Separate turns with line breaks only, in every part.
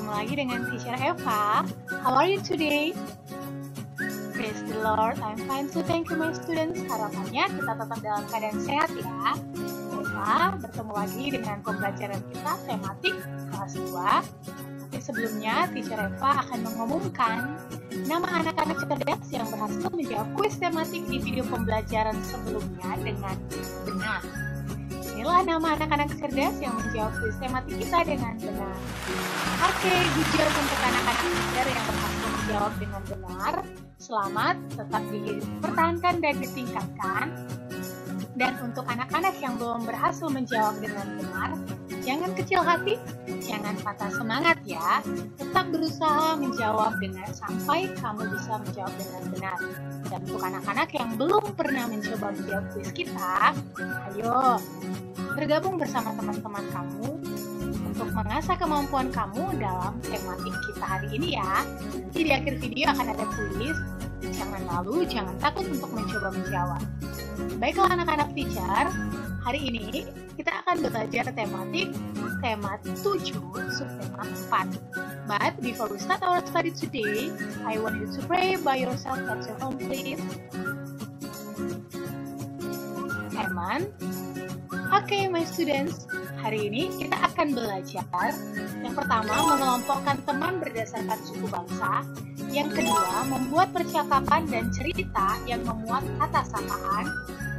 Bertemu lagi dengan Teacher Eva. How are you today? Praise the Lord, I'm fine too. Thank you my students. Harapannya kita tetap dalam keadaan sehat ya. Baiklah, bertemu lagi dengan pembelajaran kita tematik kelas 2. Tapi sebelumnya, Teacher Eva akan mengumumkan nama anak-anak cerdas yang berhasil menjawab kuis tematik di video pembelajaran sebelumnya dengan benar. Inilah nama anak-anak cerdas yang menjawab kuis tematik kita dengan benar. Oke, good job untuk anak-anak pintar yang berhasil menjawab dengan benar. Selamat, tetap dipertahankan dan ditingkatkan. Dan untuk anak-anak yang belum berhasil menjawab dengan benar, jangan kecil hati, jangan patah semangat ya. Tetap berusaha menjawab dengan sampai kamu bisa menjawab dengan benar. Dan untuk anak-anak yang belum pernah mencoba menjawab kuis kita, ayo bergabung bersama teman-teman kamu untuk mengasah kemampuan kamu dalam tematik kita hari ini ya. Nanti di akhir video akan ada kuis. Jangan malu, jangan takut untuk mencoba menjawab. Baiklah anak-anak teacher, hari ini kita akan belajar tematik tema 7, subtema 4. But before we start our study today, I want you to pray by yourself at your home please. Amen. Oke, my students, hari ini kita akan belajar yang pertama, mengelompokkan teman berdasarkan suku bangsa. Yang kedua, membuat percakapan dan cerita yang memuat kata sapaan.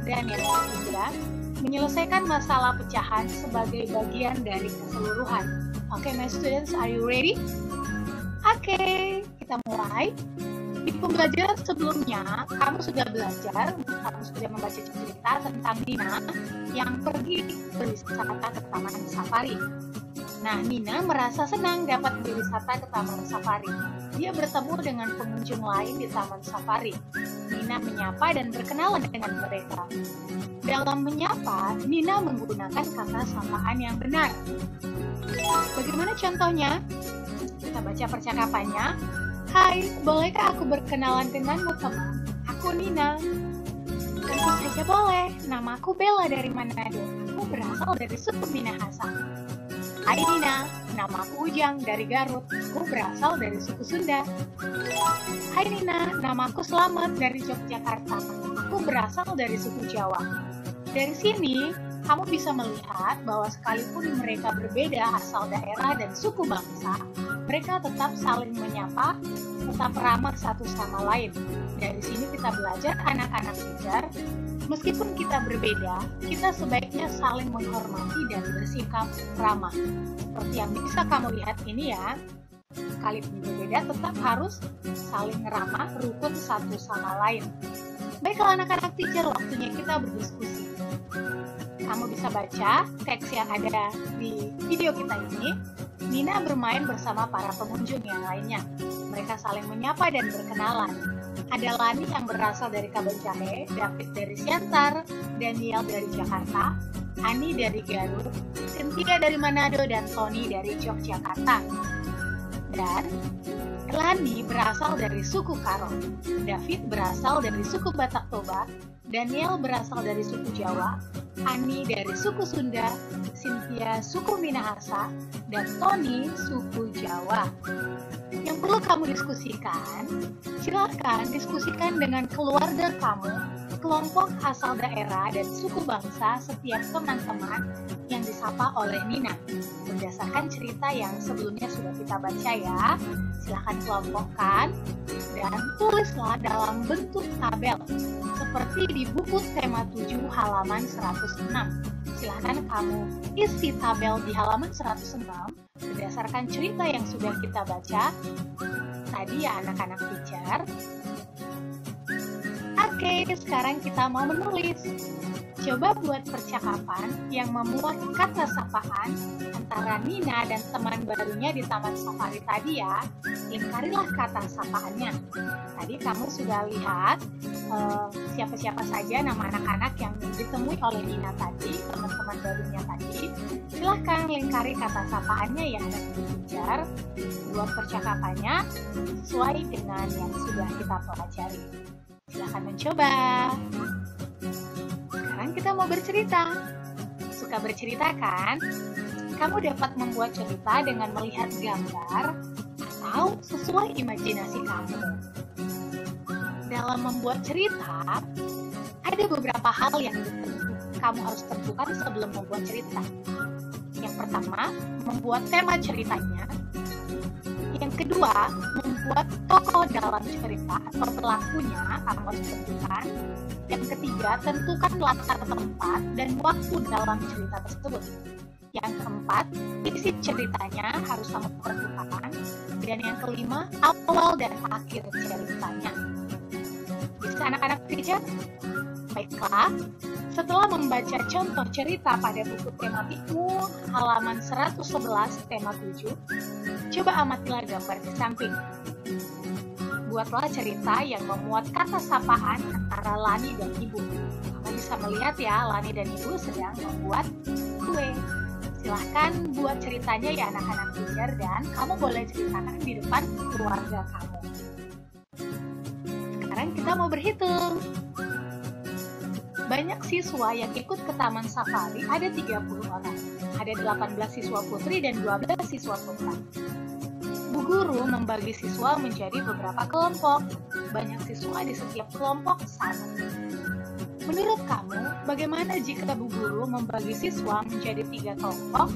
Dan yang ketiga, menyelesaikan masalah pecahan sebagai bagian dari keseluruhan. Oke, my students, are you ready? Oke, kita mulai. Di pembelajaran sebelumnya, kamu sudah belajar, kamu sudah membaca cerita tentang Nina yang pergi berwisata ke Taman Safari. Nah, Nina merasa senang dapat berwisata ke Taman Safari. Dia bertemu dengan pengunjung lain di Taman Safari. Nina menyapa dan berkenalan dengan mereka. Dalam menyapa, Nina menggunakan kata sapaan yang benar. Bagaimana contohnya? Kita baca percakapannya. Hai, bolehkah aku berkenalan denganmu teman? Aku Nina. Tentu saja boleh, namaku Bella dari Manado. Aku berasal dari suku Minahasa. Hai Nina, namaku Ujang dari Garut. Aku berasal dari suku Sunda. Hai Nina, namaku Slamet dari Yogyakarta. Aku berasal dari suku Jawa. Dari sini, kamu bisa melihat bahwa sekalipun mereka berbeda asal daerah dan suku bangsa, mereka tetap saling menyapa, tetap ramah satu sama lain. Dari sini kita belajar anak-anak teacher, meskipun kita berbeda, kita sebaiknya saling menghormati dan bersikap ramah. Seperti yang bisa kamu lihat ini ya, sekalipun berbeda tetap harus saling ramah, rukun satu sama lain. Baiklah anak-anak teacher, waktunya kita berdiskusi. Kamu bisa baca teks yang ada di video kita ini. Nina bermain bersama para pengunjung yang lainnya. Mereka saling menyapa dan berkenalan. Ada Lani yang berasal dari Kabanjahe, David dari Siantar, Daniel dari Jakarta, Ani dari Garut, Cynthia dari Manado, dan Tony dari Yogyakarta. Dan Lani berasal dari suku Karo, David berasal dari suku Batak Toba, Daniel berasal dari suku Jawa, Ani dari suku Sunda, Cynthia suku Minahasa, dan Tony suku Jawa. Yang perlu kamu diskusikan, silakan diskusikan dengan keluarga kamu, kelompok asal daerah dan suku bangsa setiap teman-teman yang disapa oleh Nina. Berdasarkan cerita yang sebelumnya sudah kita baca ya, silakan kelompokkan dan tulislah dalam bentuk tabel seperti di buku tema 7 halaman 106. Silakan kamu isi tabel di halaman 106 berdasarkan cerita yang sudah kita baca tadi ya anak-anak teacher. Oke, sekarang kita mau menulis. Coba buat percakapan yang memuat kata sapaan antara Nina dan teman barunya di Taman Safari tadi ya. Lingkarilah kata sapaannya. Tadi kamu sudah lihat siapa-siapa saja nama anak-anak yang ditemui oleh Nina tadi, teman-teman barunya tadi. Silahkan lingkari kata sapaannya ya anak teacher. Buat percakapannya sesuai dengan yang sudah kita pelajari. Silahkan mencoba. Sekarang kita mau bercerita. Suka bercerita kan? Kamu dapat membuat cerita dengan melihat gambar atau sesuai imajinasi kamu. Dalam membuat cerita, ada beberapa hal yang kamu harus tentukan sebelum membuat cerita. Yang pertama, membuat tema ceritanya. Yang kedua, membuat tokoh dalam cerita atau pelakunya kamu harus tentukan. Yang ketiga, tentukan latar tempat dan waktu dalam cerita tersebut. Yang keempat, isi ceritanya harus kamu tentukan. Dan yang kelima, awal dan akhir ceritanya. Bisa anak-anak teacher? Baiklah, setelah membaca contoh cerita pada buku tematikmu halaman 111 tema 7, coba amatilah gambar di samping. Buatlah cerita yang memuat kata sapaan antara Lani dan Ibu. Kamu bisa melihat ya, Lani dan Ibu sedang membuat kue. Silahkan buat ceritanya ya anak-anak teacher, dan kamu boleh ceritakan di depan keluarga kamu. Sekarang kita mau berhitung. Banyak siswa yang ikut ke Taman Safari ada 30 orang. Ada 18 siswa putri dan 12 siswa putra. Bu guru membagi siswa menjadi beberapa kelompok. Banyak siswa di setiap kelompok sama. Menurut kamu, bagaimana jika Bu guru membagi siswa menjadi 3 kelompok?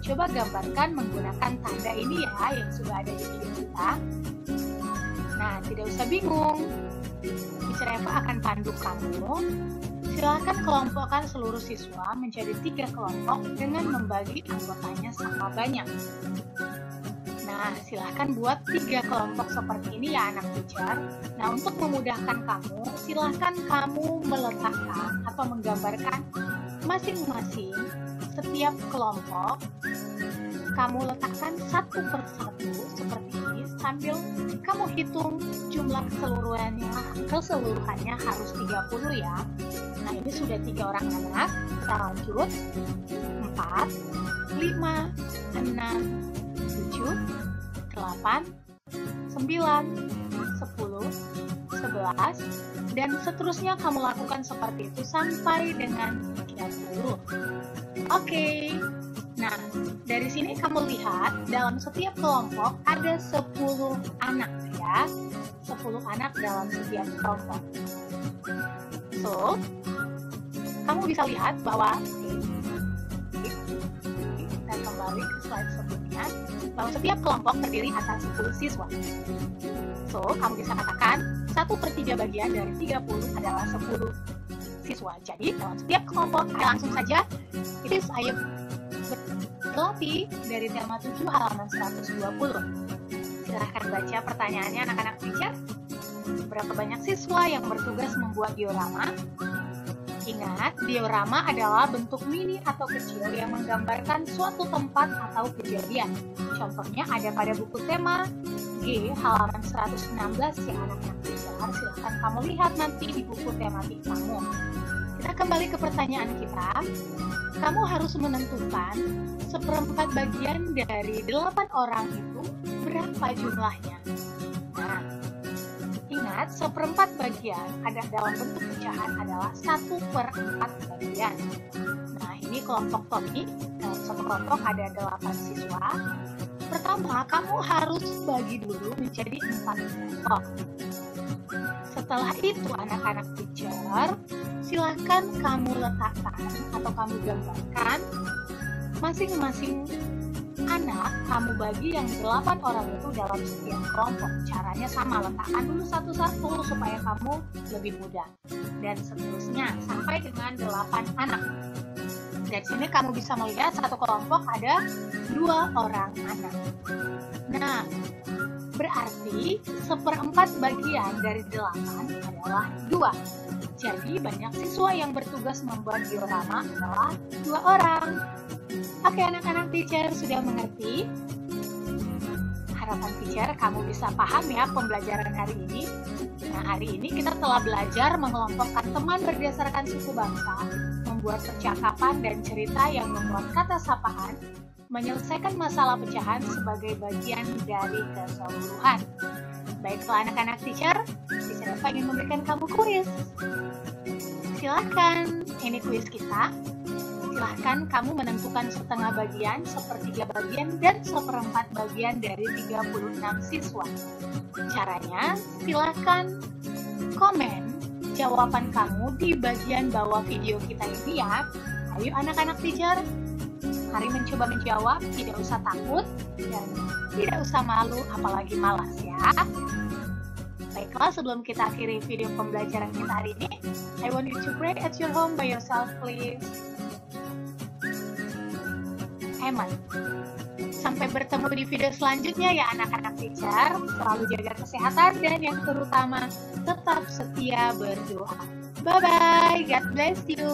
Coba gambarkan menggunakan tanda ini ya yang sudah ada di video kita. Nah, tidak usah bingung. Teacher Eva akan pandu kamu. Silakan kelompokkan seluruh siswa menjadi 3 kelompok dengan membagi anggotanya sama banyak. Nah, silahkan buat 3 kelompok seperti ini ya anak teacher. Nah, untuk memudahkan kamu, silahkan kamu meletakkan atau menggambarkan masing-masing setiap kelompok. Kamu letakkan satu persatu seperti ini sambil kamu hitung jumlah keseluruhannya harus 30 ya. Nah, ini sudah 3 orang anak. Kita lanjut. 4, 5, 6, 7, 8, 9, 10, 11, dan seterusnya kamu lakukan seperti itu sampai dengan 30. Oke. Nah, dari sini kamu lihat dalam setiap kelompok ada 10 anak ya. 10 anak dalam setiap kelompok. So, kamu bisa lihat bahwa kita kembali ke slide sebelumnya, bahwa setiap kelompok terdiri atas 10 siswa. So, kamu bisa katakan 1/3 bagian dari 30 adalah 10 siswa. Jadi, dalam setiap kelompok, langsung saja, ayo berlatih dari tema 7 halaman 120. Silahkan baca pertanyaannya anak-anak teacher. Berapa banyak siswa yang bertugas membuat diorama? Ingat, diorama adalah bentuk mini atau kecil yang menggambarkan suatu tempat atau kejadian. Contohnya ada pada buku tema G halaman 116 ya anak-anak teacher. Silahkan kamu lihat nanti di buku tematik kamu. Kita kembali ke pertanyaan kita. Kamu harus menentukan 1/4 bagian dari 8 orang itu berapa jumlahnya. Nah, ingat 1/4 bagian ada dalam bentuk pecahan adalah 1/4 bagian. Nah, ini kelompok Tommy. Dalam satu kelompok ada 8 siswa. Pertama, kamu harus bagi dulu menjadi 4 kelompok. Setelah itu anak-anak teacher, silakan kamu letakkan atau kamu gambarkan masing-masing anak kamu bagi yang 8 orang itu dalam setiap kelompok. Caranya sama, letakkan dulu satu-satu supaya kamu lebih mudah. Dan seterusnya sampai dengan 8 anak. Dari sini kamu bisa melihat satu kelompok ada 2 orang anak. Nah, berarti 1/4 bagian dari 8 adalah 2. Jadi banyak siswa yang bertugas membuat diorama adalah 2 orang. Oke anak-anak teacher, sudah mengerti? Harapan teacher kamu bisa paham ya pembelajaran hari ini. Nah, hari ini kita telah belajar mengelompokkan teman berdasarkan suku bangsa, membuat percakapan dan cerita yang memuat kata sapaan, menyelesaikan masalah pecahan sebagai bagian dari keseluruhan. Baiklah anak-anak teacher, teacher Eva ingin memberikan kamu kuis. Silahkan, ini kuis kita. Silahkan kamu menentukan setengah bagian, sepertiga bagian, dan seperempat bagian dari 36 siswa. Caranya, silahkan komen jawaban kamu di bagian bawah video kita ini ya. Ayo anak-anak teacher, mari mencoba menjawab, tidak usah takut dan tidak usah malu apalagi malas ya. Baiklah, sebelum kita akhiri video pembelajaran kita hari ini, I want you to pray at your home by yourself please. Eman. Sampai bertemu di video selanjutnya ya anak-anak teacher. Selalu jaga kesehatan dan yang terutama tetap setia berdoa. Bye-bye. God bless you.